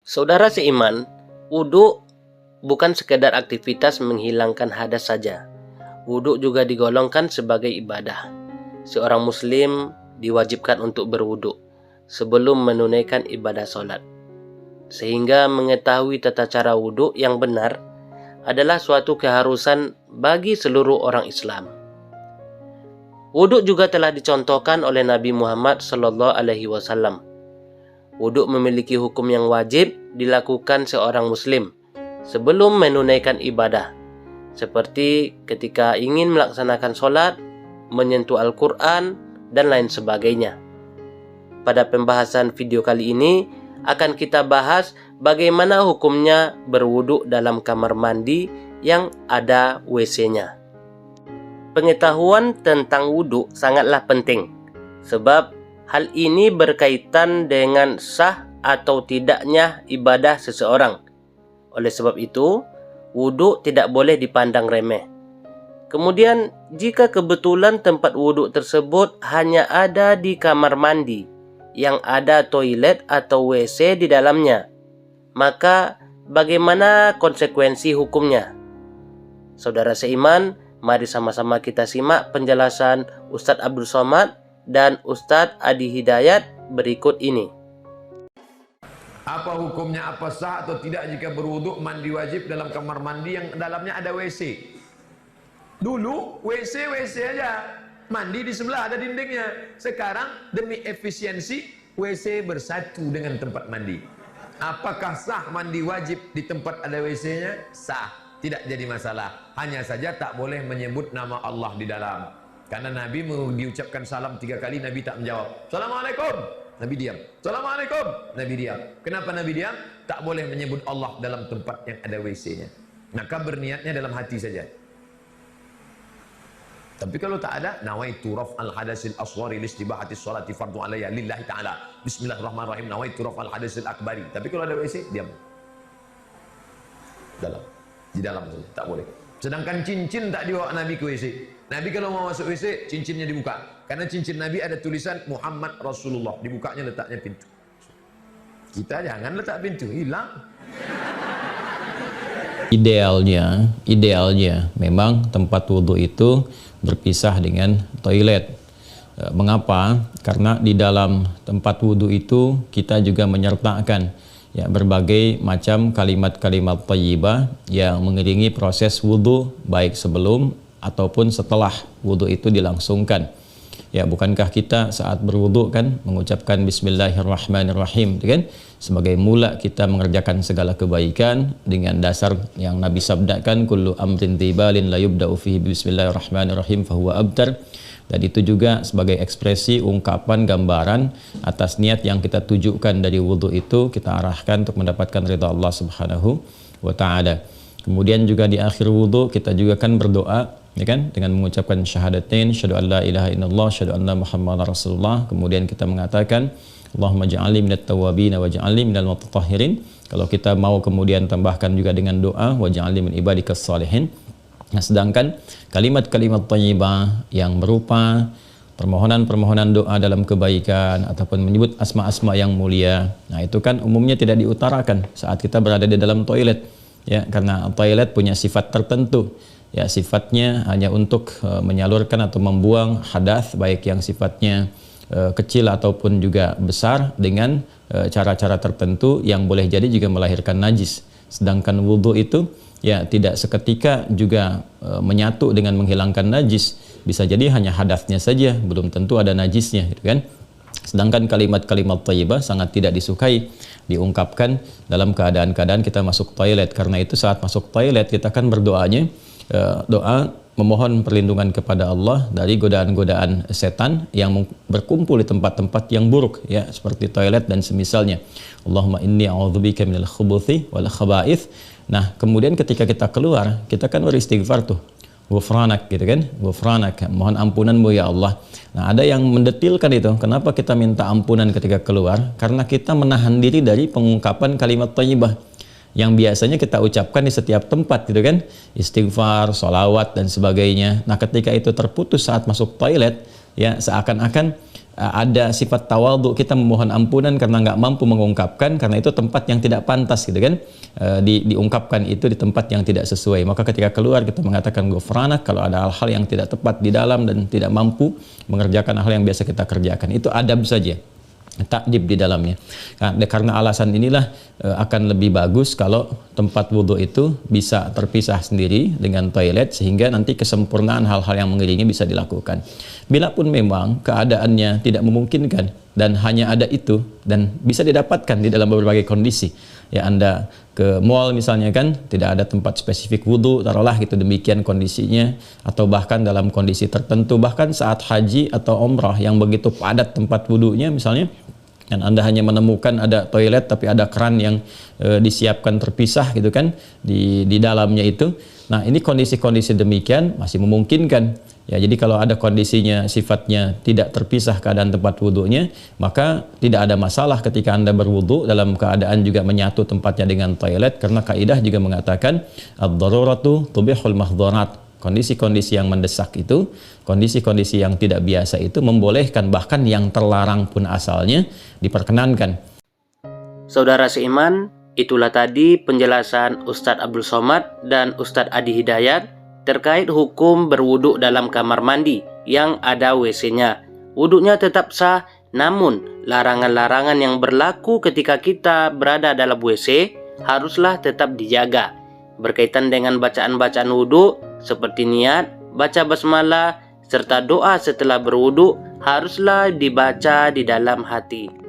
Saudara seiman, wudhu bukan sekedar aktivitas menghilangkan hadas saja. Wudhu juga digolongkan sebagai ibadah. Seorang muslim diwajibkan untuk berwudhu sebelum menunaikan ibadah sholat. Sehingga mengetahui tata cara wudhu yang benar adalah suatu keharusan bagi seluruh orang Islam. Wudhu juga telah dicontohkan oleh Nabi Muhammad SAW. Wudhu memiliki hukum yang wajib dilakukan seorang muslim sebelum menunaikan ibadah, seperti ketika ingin melaksanakan sholat, menyentuh Al-Quran, dan lain sebagainya. Pada pembahasan video kali ini akan kita bahas bagaimana hukumnya berwudhu dalam kamar mandi yang ada WC-nya. Pengetahuan tentang wudhu sangatlah penting, sebab hal ini berkaitan dengan sah atau tidaknya ibadah seseorang. Oleh sebab itu, wudhu tidak boleh dipandang remeh. Kemudian, jika kebetulan tempat wudhu tersebut hanya ada di kamar mandi yang ada toilet atau WC di dalamnya, maka bagaimana konsekuensi hukumnya? Saudara seiman, mari sama-sama kita simak penjelasan Ustadz Abdul Somad dan Ustadz Adi Hidayat berikut ini. Apa hukumnya, apa sah atau tidak jika berwuduk mandi wajib dalam kamar mandi yang dalamnya ada WC? Dulu WC aja, mandi di sebelah ada dindingnya. Sekarang demi efisiensi WC bersatu dengan tempat mandi. Apakah sah mandi wajib di tempat ada WC-nya? Sah, tidak jadi masalah. Hanya saja tak boleh menyebut nama Allah di dalam. Karena Nabi mau diucapkan salam 3 kali, Nabi tak menjawab. Assalamualaikum, Nabi diam. Assalamualaikum, Nabi diam. Kenapa Nabi diam? Tak boleh menyebut Allah dalam tempat yang ada WC-nya. Maka berniatnya dalam hati saja. Tapi kalau tak ada, nawaitu raf'al hadasil asghari listibahati sholati fardu alayya lillahi ta'ala. Bismillahirrahmanirrahim, nawaitu raf'al hadasil akbari. Tapi kalau ada WC, diam. Di dalam saja, tak boleh. Sedangkan cincin tak dibawa Nabi ke WC. Nabi kalau mau masuk WC, cincinnya dibuka. Karena cincin Nabi ada tulisan Muhammad Rasulullah. Dibukanya letaknya pintu. Kita jangan letak pintu, hilang. Idealnya memang tempat wudhu itu berpisah dengan toilet. Mengapa? Karena di dalam tempat wudhu itu kita juga menyertakan berbagai macam kalimat-kalimat thayyibah yang mengiringi proses wudhu, baik sebelum ataupun setelah wudhu itu dilangsungkan. Bukankah kita saat berwudhu kan mengucapkan Bismillahirrahmanirrahim, kan? Sebagai mula kita mengerjakan segala kebaikan dengan dasar yang Nabi sabdakan, kullu amrin tibalin la yubda'u fihi Bismillahirrahmanirrahim fahuwa abtar. Dan itu juga sebagai ekspresi ungkapan gambaran atas niat yang kita tujukan dari wudhu itu, kita arahkan untuk mendapatkan ridha Allah Subhanahu wa ta'ala. Kemudian juga di akhir wudhu kita juga kan berdoa, kan, dengan mengucapkan syahadatain, syahadu an la ilaha illallah, syahadu anna muhammadar rasulullah. Kemudian kita mengatakan Allahumma ja'alni minat tawwabin wa ja'alni minal mutatahhirin. Kalau kita mau kemudian tambahkan juga dengan doa wa ja'alni min ibadikas salihin. Nah, sedangkan kalimat-kalimat thayyibah yang berupa permohonan-permohonan doa dalam kebaikan ataupun menyebut asma-asma yang mulia, nah itu kan umumnya tidak diutarakan saat kita berada di dalam toilet, karena toilet punya sifat tertentu. Sifatnya hanya untuk menyalurkan atau membuang hadas, baik yang sifatnya kecil ataupun juga besar, dengan cara-cara tertentu yang boleh jadi juga melahirkan najis. Sedangkan wudhu itu tidak seketika juga menyatu dengan menghilangkan najis. Bisa jadi hanya hadasnya saja, belum tentu ada najisnya, gitu kan. Sedangkan kalimat-kalimat thayyibah sangat tidak disukai diungkapkan dalam keadaan-keadaan kita masuk toilet. Karena itu saat masuk toilet kita kan berdoanya doa memohon perlindungan kepada Allah dari godaan-godaan setan yang berkumpul di tempat-tempat yang buruk, seperti toilet dan semisalnya. Allahumma inni a'udzubika minal khubuthi wal khaba'ith. Nah, kemudian ketika kita keluar, kita kan beristighfar tuh. Ghufranak, gitu kan? Ghufranak, mohon ampunanmu ya Allah. Nah, ada yang mendetilkan itu. Kenapa kita minta ampunan ketika keluar? Karena kita menahan diri dari pengungkapan kalimat thayyibah yang biasanya kita ucapkan di setiap tempat, gitu kan, istighfar, sholawat dan sebagainya. Nah, ketika itu terputus saat masuk toilet, seakan-akan ada sifat tawadhu, kita memohon ampunan karena nggak mampu mengungkapkan, karena itu tempat yang tidak pantas gitu kan, diungkapkan itu di tempat yang tidak sesuai. Maka ketika keluar kita mengatakan ghufranak kalau ada hal-hal yang tidak tepat di dalam dan tidak mampu mengerjakan hal yang biasa kita kerjakan. Itu adab saja, takdib di dalamnya. Nah, karena alasan inilah akan lebih bagus kalau tempat wudhu itu bisa terpisah sendiri dengan toilet, sehingga nanti kesempurnaan hal-hal yang mengiringi bisa dilakukan. Bila pun memang keadaannya tidak memungkinkan dan hanya ada itu dan bisa didapatkan di dalam berbagai kondisi, ya Anda ke mall misalnya kan, tidak ada tempat spesifik wudhu, taruhlah gitu demikian kondisinya, atau bahkan dalam kondisi tertentu, bahkan saat haji atau umrah yang begitu padat tempat wudhunya misalnya, dan Anda hanya menemukan ada toilet tapi ada keran yang disiapkan terpisah gitu kan di dalamnya itu. Nah, ini kondisi-kondisi demikian masih memungkinkan. Ya, jadi kalau ada kondisinya sifatnya tidak terpisah keadaan tempat wudhunya, maka tidak ada masalah ketika Anda berwudhu dalam keadaan juga menyatu tempatnya dengan toilet, karena kaidah juga mengatakan ad-daruratu tubihul mahdharat. Kondisi-kondisi yang mendesak itu, kondisi-kondisi yang tidak biasa itu membolehkan, bahkan yang terlarang pun asalnya diperkenankan. Saudara seiman, itulah tadi penjelasan Ustadz Abdul Somad dan Ustadz Adi Hidayat terkait hukum berwudhu dalam kamar mandi yang ada WC-nya. Wudhunya tetap sah, namun larangan-larangan yang berlaku ketika kita berada dalam WC haruslah tetap dijaga. Berkaitan dengan bacaan-bacaan wudhu seperti niat, baca basmalah, serta doa setelah berwudhu haruslah dibaca di dalam hati.